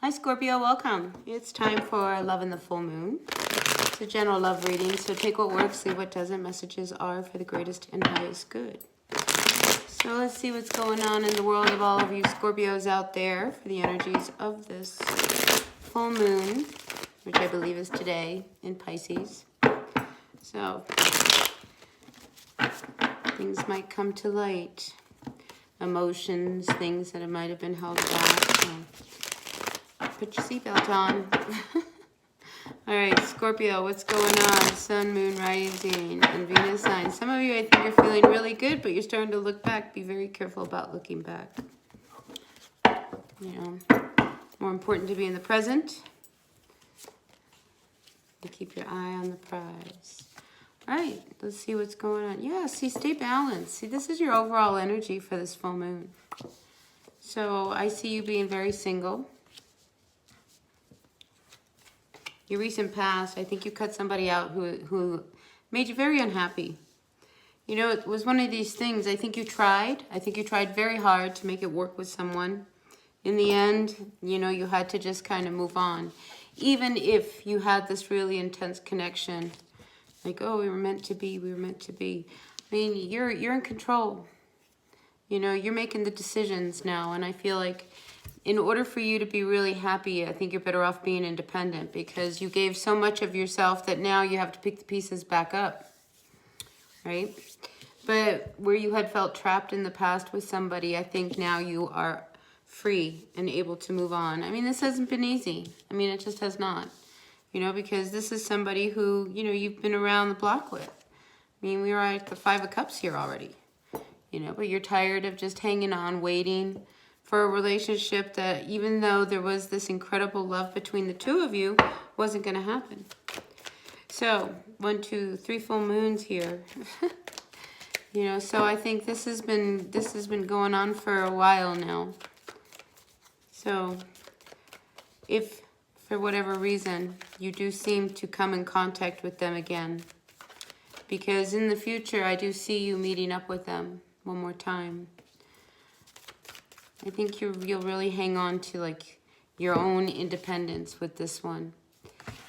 Hi Scorpio, welcome. It's time for Love in the Full Moon. It's a general love reading, so take what works, leave what doesn't. Messages are for the greatest and highest good. So let's see what's going on in the world of all of you Scorpios out there for the energies of this full moon, which I believe is today in Pisces. So things might come to light. Emotions, things that might have been held back. So put your seatbelt on. All right, Scorpio, what's going on? Sun, Moon, Rising, and Venus sign. Some of you, I think, are feeling really good, but you're starting to look back. Be very careful about looking back. You know, more important to be in the present. To keep your eye on the prize. All right, let's see what's going on. Yeah, see, stay balanced. See, this is your overall energy for this full moon. So I see you being very single. Your recent past, I think you cut somebody out who made you very unhappy. You know, it was one of these things. I think you tried. I think you tried very hard to make it work with someone. In the end, you know, you had to just kind of move on. Even if you had this really intense connection. Like, oh, we were meant to be. We were meant to be. I mean, you're in control. You know, you're making the decisions now. And I feel like in order for you to be really happy, I think you're better off being independent because you gave so much of yourself that now you have to pick the pieces back up, right? But where you had felt trapped in the past with somebody, I think now you are free and able to move on. I mean, this hasn't been easy. I mean, it just has not, you know, because this is somebody who, you know, you've been around the block with. I mean, we were at the 5 of Cups here already, you know, but you're tired of just hanging on, waiting for a relationship that, even though there was this incredible love between the two of you, wasn't going to happen. So 1, 2, 3 full moons here. You know, so I think this has been going on for a while now. So if for whatever reason you do seem to come in contact with them again, because in the future I do see you meeting up with them one more time. I think you'll really hang on to like your own independence with this one.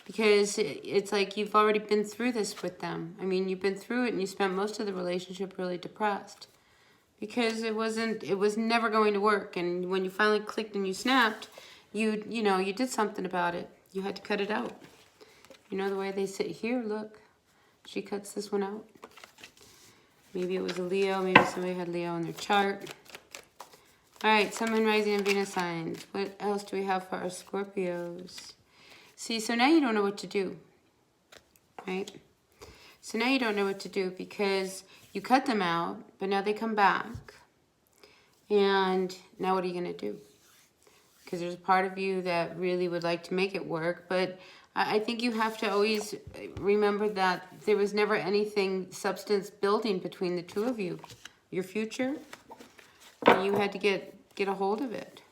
Because it's like you've already been through this with them. I mean, you've been through it and you spent most of the relationship really depressed. Because it was never going to work. And when you finally clicked and you snapped, you did something about it. You had to cut it out. You know the way they sit here, look. She cuts this one out. Maybe it was a Leo, maybe somebody had Leo in their chart. All right, Sun, Moon, Rising, and Venus signs. What else do we have for our Scorpios? See, so now you don't know what to do, right? So now you don't know what to do because you cut them out, but now they come back. And now what are you going to do? Because there's a part of you that really would like to make it work, but I think you have to always remember that there was never anything substance building between the two of you. Your future, you had to get a hold of it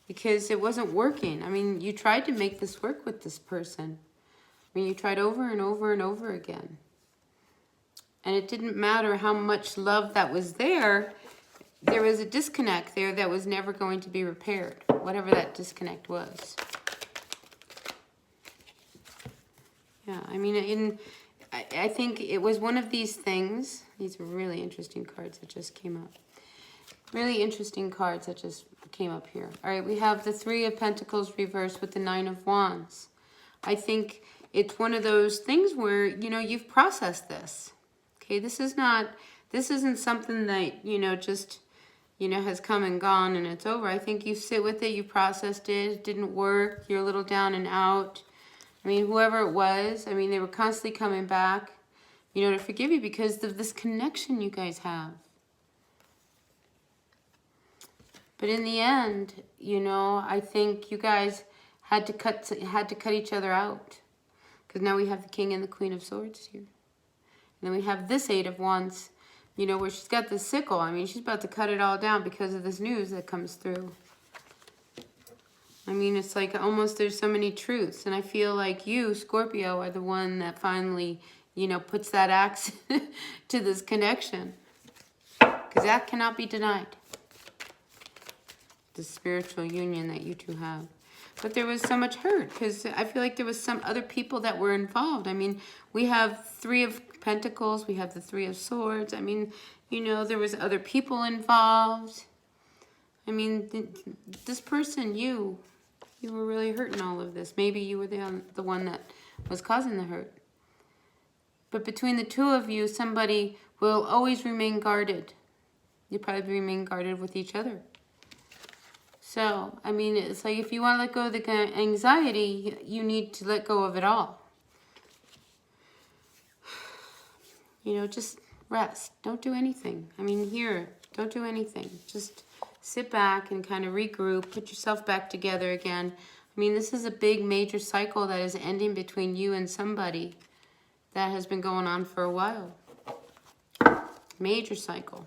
because it wasn't working. I mean, you tried to make this work with this person. I mean, you tried over and over and over again. And it didn't matter how much love that was there. There was a disconnect there that was never going to be repaired, whatever that disconnect was. Yeah, I mean, I think it was one of these things. These are really interesting cards that just came up. Really interesting cards that just came up here. All right, we have the 3 of Pentacles reversed with the 9 of Wands. I think it's one of those things where, you know, you've processed this. Okay, this isn't something that, you know, just, you know, has come and gone and it's over. I think you sit with it, you processed it, it didn't work, you're a little down and out. I mean, whoever it was, I mean, they were constantly coming back, you know, to forgive you because of this connection you guys have. But in the end, you know, I think you guys had to cut each other out. Because now we have the King and the Queen of Swords here. And then we have this 8 of Wands, you know, where she's got the sickle. I mean, she's about to cut it all down because of this news that comes through. I mean, it's like almost there's so many truths. And I feel like you, Scorpio, are the one that finally, you know, puts that axe to this connection. Because that cannot be denied. The spiritual union that you two have. But there was so much hurt because I feel like there was some other people that were involved. I mean, we have 3 of Pentacles. We have the 3 of Swords. I mean, you know, there was other people involved. I mean, this person, you were really hurting all of this. Maybe you were the one that was causing the hurt. But between the 2 of you, somebody will always remain guarded. You probably remain guarded with each other. So, I mean, it's like if you want to let go of the anxiety, you need to let go of it all. You know, just rest. Don't do anything. I mean, here, don't do anything. Just sit back and kind of regroup. Put yourself back together again. I mean, this is a big major cycle that is ending between you and somebody that has been going on for a while. Major cycle.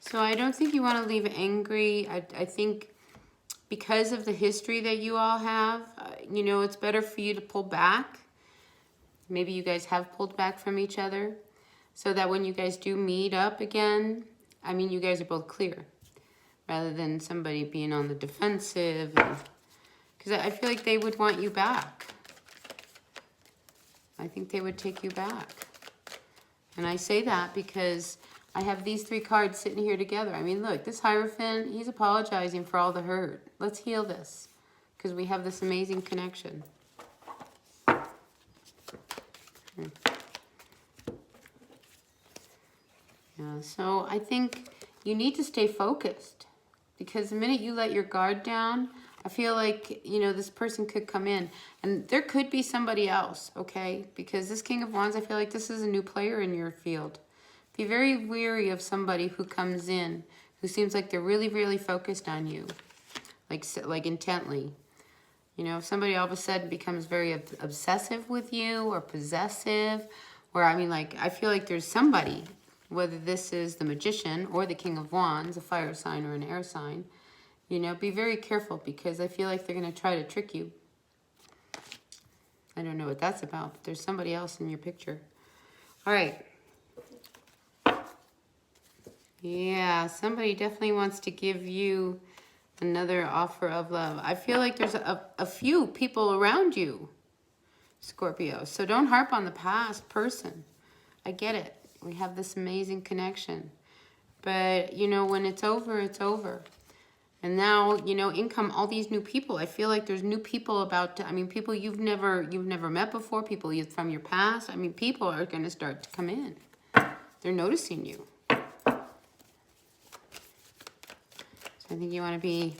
So I don't think you want to leave angry. I think because of the history that you all have, you know, it's better for you to pull back. Maybe you guys have pulled back from each other so that when you guys do meet up again, I mean, you guys are both clear rather than somebody being on the defensive. Because I feel like they would want you back. I think they would take you back. And I say that because I have these 3 cards sitting here together. I mean, look, this Hierophant, he's apologizing for all the hurt. Let's heal this because we have this amazing connection. Yeah, so I think you need to stay focused because the minute you let your guard down, I feel like, you know, this person could come in and there could be somebody else, okay? Because this King of Wands, I feel like this is a new player in your field. Be very wary of somebody who comes in, who seems like they're really, really focused on you, like intently. You know, if somebody all of a sudden becomes very obsessive with you or possessive, or I mean, like, I feel like there's somebody, whether this is the Magician or the King of Wands, a fire sign or an air sign, you know, be very careful because I feel like they're going to try to trick you. I don't know what that's about, but there's somebody else in your picture. All right. Yeah, somebody definitely wants to give you another offer of love. I feel like there's a few people around you, Scorpio. So don't harp on the past person. I get it. We have this amazing connection. But, you know, when it's over, it's over. And now, you know, in come all these new people. I feel like there's new people about to, I mean, people you've never met before, people from your past. I mean, people are going to start to come in. They're noticing you. I think you want to be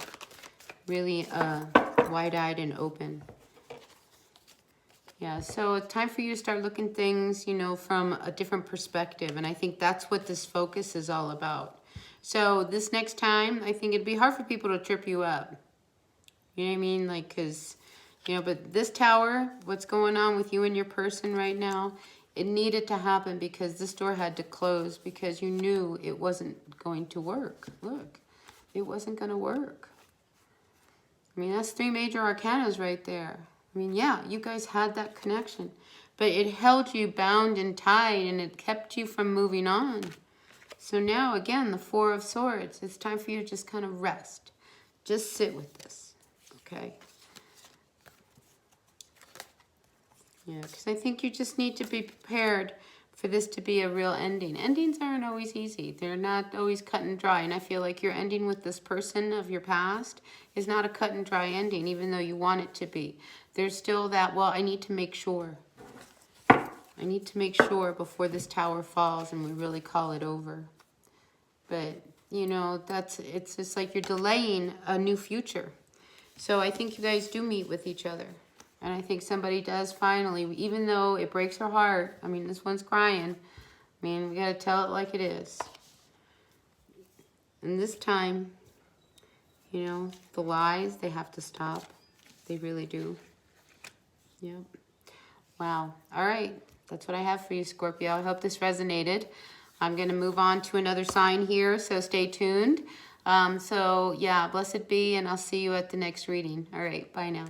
really wide-eyed and open. Yeah, so it's time for you to start looking things, you know, from a different perspective. And I think that's what this focus is all about. So this next time, I think it'd be hard for people to trip you up. You know what I mean? Like, because, you know, but this Tower, what's going on with you and your person right now, it needed to happen because this door had to close because you knew it wasn't going to work. Look. It wasn't going to work. I mean, that's 3 major arcanas right there. I mean, yeah, you guys had that connection. But it held you bound and tied, and it kept you from moving on. So now, again, the 4 of Swords. It's time for you to just kind of rest. Just sit with this, okay? Yeah, because I think you just need to be prepared for this to be a real ending. Endings aren't always easy. They're not always cut and dry. And I feel like your ending with this person of your past is not a cut and dry ending, even though you want it to be. There's still that, well, I need to make sure. I need to make sure before this Tower falls and we really call it over. But, you know, it's just like you're delaying a new future. So I think you guys do meet with each other. And I think somebody does finally, even though it breaks her heart. I mean, this one's crying. I mean, we got to tell it like it is. And this time, you know, the lies, they have to stop. They really do. Yep. Wow. All right. That's what I have for you, Scorpio. I hope this resonated. I'm going to move on to another sign here, so stay tuned. So, yeah, blessed be, and I'll see you at the next reading. All right. Bye now.